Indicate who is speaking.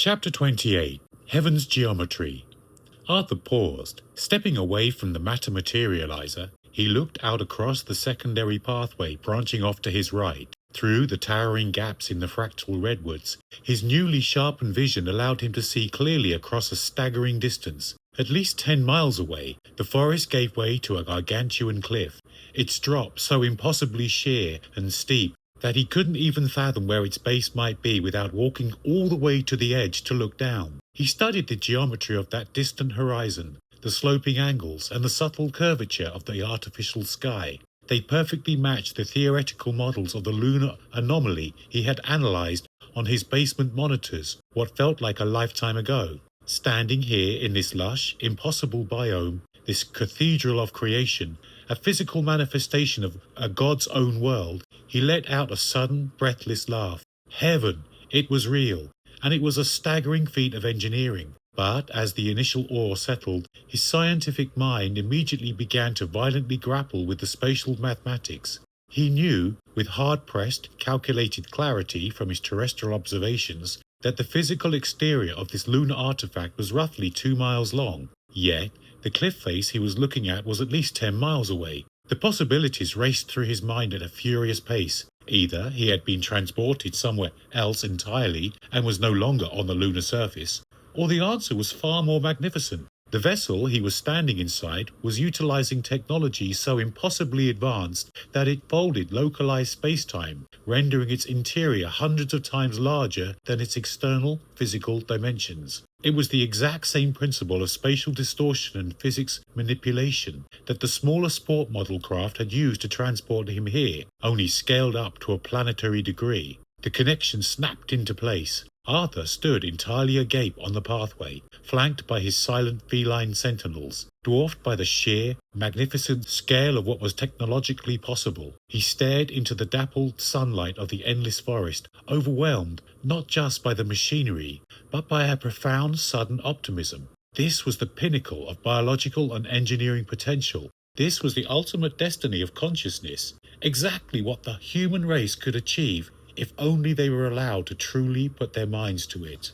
Speaker 1: Chapter 28 Heaven's Geometry. Arthur paused. Stepping away from the matter materializer, he looked out across the secondary pathway branching off to his right. Through the towering gaps in the fractal redwoods, his newly sharpened vision allowed him to see clearly across a staggering distance. At least 10 miles away, the forest gave way to a gargantuan cliff, its drop so impossibly sheer and steep that he couldn't even fathom where its base might be without walking all the way to the edge to look down. He studied the geometry of that distant horizon, the sloping angles and the subtle curvature of the artificial sky. They perfectly matched the theoretical models of the lunar anomaly he had analyzed on his basement monitors what felt like a lifetime ago. Standing here in this lush, impossible biome, this cathedral of creation, a physical manifestation of a God's own world, he let out a sudden, breathless laugh. Heaven! It was real, and it was a staggering feat of engineering. But as the initial awe settled, his scientific mind immediately began to violently grapple with the spatial mathematics. He knew, with hard-pressed, calculated clarity from his terrestrial observations, that the physical exterior of this lunar artifact was roughly 2 miles long. Yet, the cliff face he was looking at was at least 10 miles away. The possibilities raced through his mind at a furious pace. Either he had been transported somewhere else entirely and was no longer on the lunar surface, or the answer was far more magnificent. The vessel he was standing inside was utilizing technology so impossibly advanced that it folded localized space-time, rendering its interior hundreds of times larger than its external physical dimensions. It was the exact same principle of spatial distortion and physics manipulation that the smaller sport model craft had used to transport him here, only scaled up to a planetary degree. The connection snapped into place. Arthur stood entirely agape on the pathway, flanked by his silent feline sentinels. Dwarfed by the sheer, magnificent scale of what was technologically possible, he stared into the dappled sunlight of the endless forest, overwhelmed not just by the machinery, but by a profound sudden optimism. This was the pinnacle of biological and engineering potential. This was the ultimate destiny of consciousness, exactly what the human race could achieve if only they were allowed to truly put their minds to it.